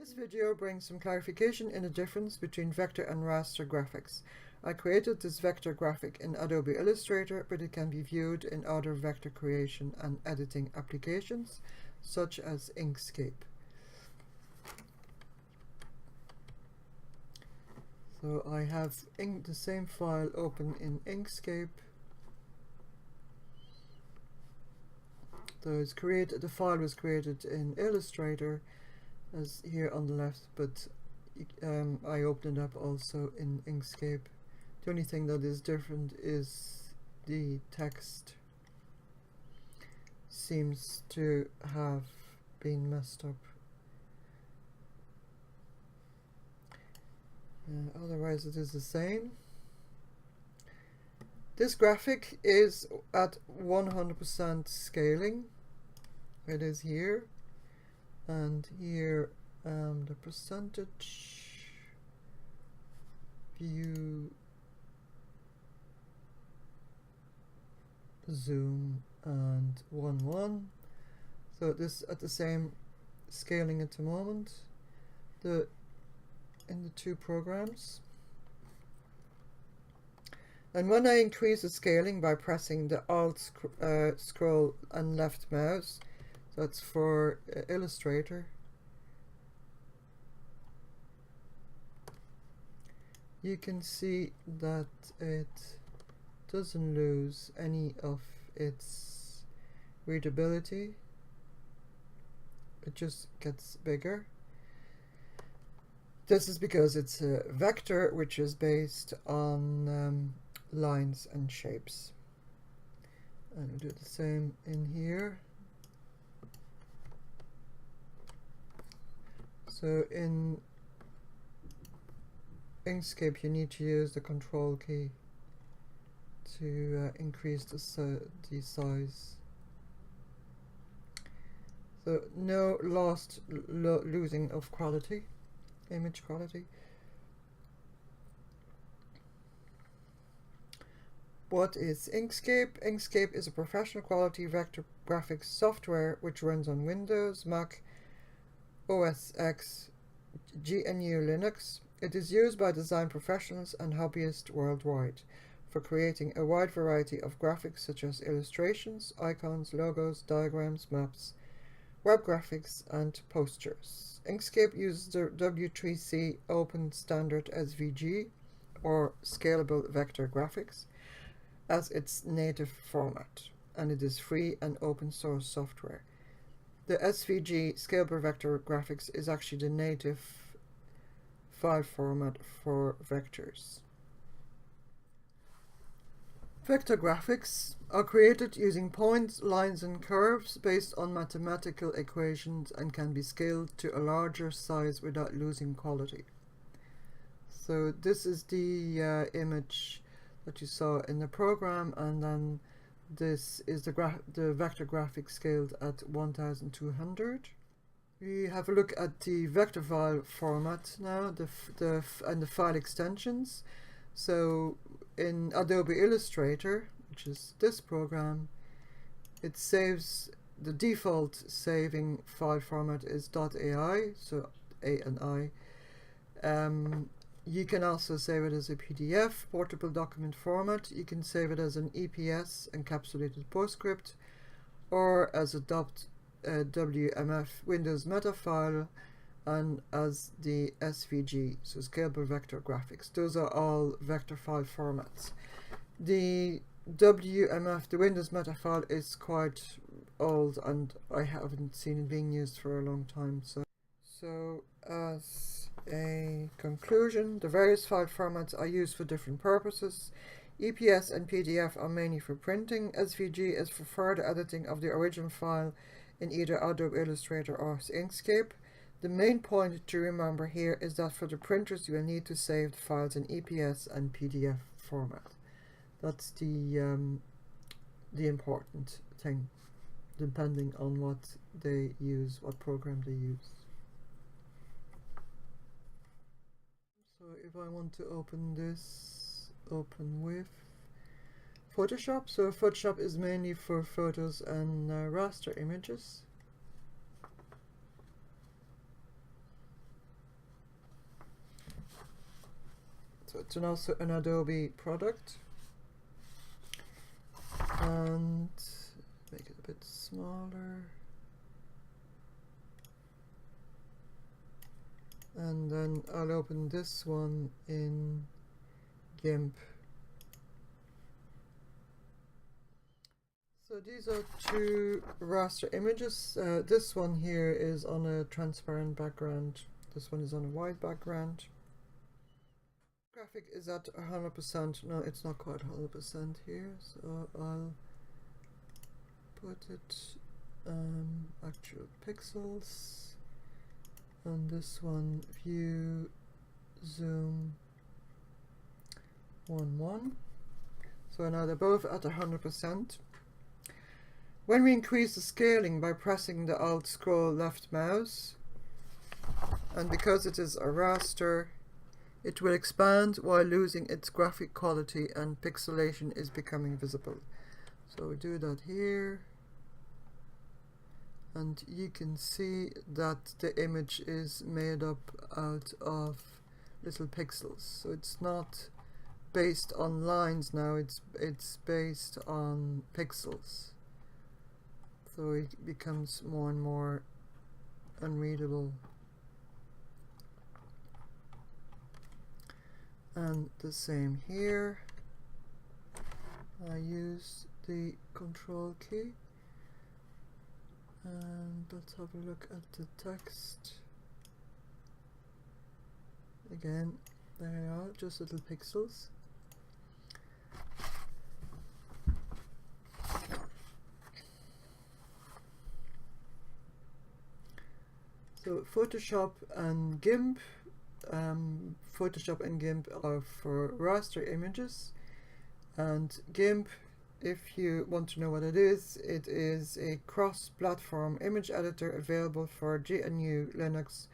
This video brings some clarification in the difference between vector and raster graphics. I created this vector graphic in Adobe Illustrator, but it can be viewed in other vector creation and editing applications, such as Inkscape. So I have the same file open in Inkscape. The file was created in Illustrator, as here on the left, but I opened it up also in Inkscape. The only thing that is different is the text seems to have been messed up. Otherwise it is the same. This graphic is at 100% scaling. It is here. And here the percentage view, zoom, and 1:1. So this at the same scaling at the moment. In the two programs. And when I increase the scaling by pressing the Alt scroll and left mouse, that's for Illustrator, you can see that it doesn't lose any of its readability. It just gets bigger. This is because it's a vector which is based on lines and shapes. And we'll do the same in here. So in Inkscape you need to use the Control key to increase the size. So no losing of quality. Image quality. What is Inkscape? Inkscape is a professional quality vector graphics software which runs on Windows, Mac, OS X, GNU Linux. It is used by design professionals and hobbyists worldwide for creating a wide variety of graphics such as illustrations, icons, logos, diagrams, maps, web graphics, and posters. Inkscape uses the W3C Open Standard SVG, or Scalable Vector Graphics, as its native format, and it is free and open source software. The SVG Scalable Vector Graphics is actually the native file format for vectors. Vector graphics are created using points, lines, and curves based on mathematical equations and can be scaled to a larger size without losing quality. So this is the image that you saw in the program, and then this is the vector graphic scaled at 1200. We have a look at the vector file format now, and the file extensions. So in Adobe Illustrator, which is this program, it saves, the default saving file format is .ai, so A and I. You can also save it as a PDF, portable document format. You can save it as an EPS, encapsulated PostScript, or as a WMF Windows meta file, and as the SVG, so Scalable Vector Graphics. Those are all vector file formats. The WMF, the Windows meta file, is quite old and I haven't seen it being used for a long time. So as a conclusion, the various file formats are used for different purposes. EPS and PDF are mainly for printing. SVG is for further editing of the original file in either Adobe Illustrator or Inkscape. The main point to remember here is that for the printers you will need to save the files in EPS and PDF format. That's the important thing, depending on what they use, what program they use. So if I want to open this, open with Photoshop. So Photoshop is mainly for photos and raster images. So it's also an Adobe product. And make it a bit smaller. And then I'll open this one in GIMP. So these are two raster images. This one here is on a transparent background. This one is on a white background. Graphic is at 100%. No, it's not quite 100% here. So I'll put it actual pixels. On this one, view, zoom, 1:1. So now they're both at 100%. When we increase the scaling by pressing the Alt scroll left mouse, and because it is a raster, it will expand while losing its graphic quality and pixelation is becoming visible. So we do that here. And you can see that the image is made up out of little pixels. So it's not based on lines now, it's based on pixels. So it becomes more and more unreadable. And the same here. I use the Control key. And let's have a look at the text. Again, there they are, just little pixels. So Photoshop and GIMP. Photoshop and GIMP are for raster images, and GIMP, if you want to know what it is a cross-platform image editor available for GNU, Linux,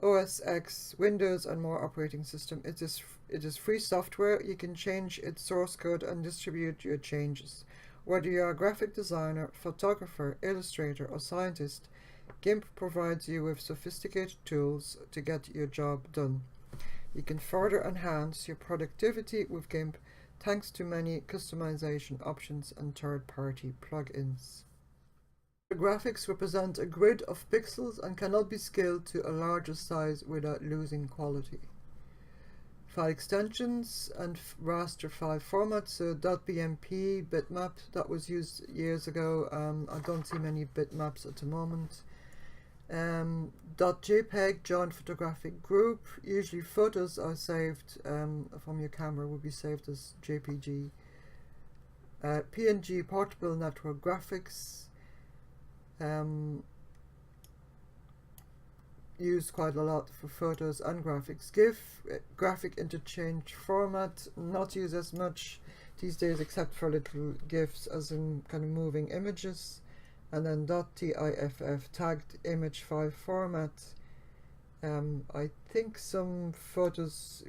OS X, Windows and more operating system. It is free software. You can change its source code and distribute your changes. Whether you are a graphic designer, photographer, illustrator or scientist, GIMP provides you with sophisticated tools to get your job done. You can further enhance your productivity with GIMP thanks to many customization options and third-party plugins. The graphics represent a grid of pixels and cannot be scaled to a larger size without losing quality. File extensions and raster file formats, so .bmp, bitmap, that was used years ago. I don't see many bitmaps at the moment. .jpeg, joint photographic group. Usually photos are saved from your camera, will be saved as JPG. PNG, portable network graphics. Used quite a lot for photos and graphics. GIF, graphic interchange format, not used as much these days except for little GIFs as in kind of moving images. And then .tiff, tagged image file format. I think some photos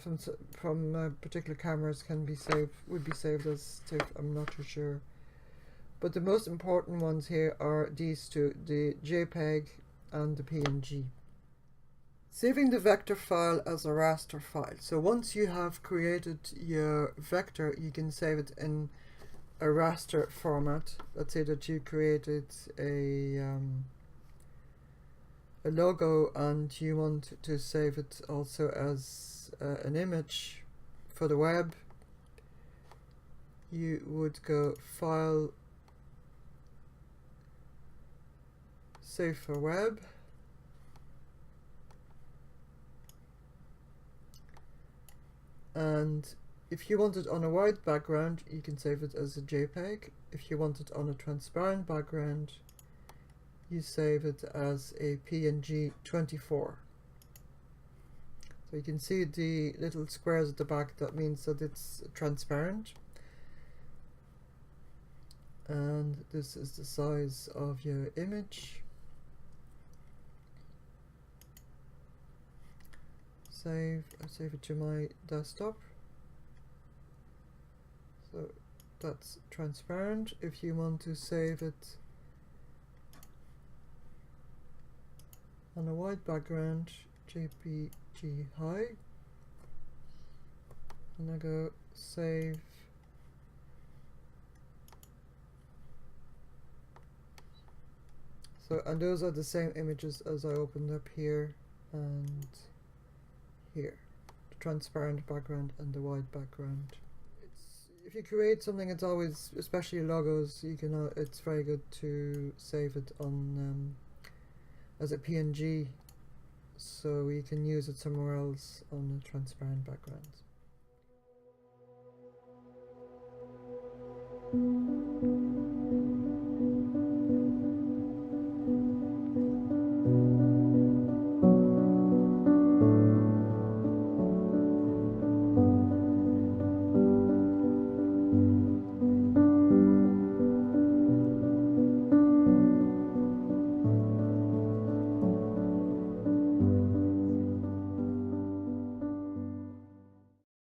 from particular cameras would be saved as TIFF. I'm not too sure. But the most important ones here are these two, the JPEG and the PNG. Saving the vector file as a raster file. So once you have created your vector, you can save it in a raster format. Let's say that you created a logo and you want to save it also as an image for the web. You would go File, Save for Web, and if you want it on a white background, you can save it as a JPEG. If you want it on a transparent background, you save it as a PNG 24. So you can see the little squares at the back, that means that it's transparent. And this is the size of your image. I save it to my desktop. So that's transparent. If you want to save it on a white background, JPG high. and I go save. So, and those are the same images as I opened up here and here. The transparent background and the white background. If you create something, it's always, especially logos, you can. It's very good to save it on as a PNG, so you can use it somewhere else on a transparent background.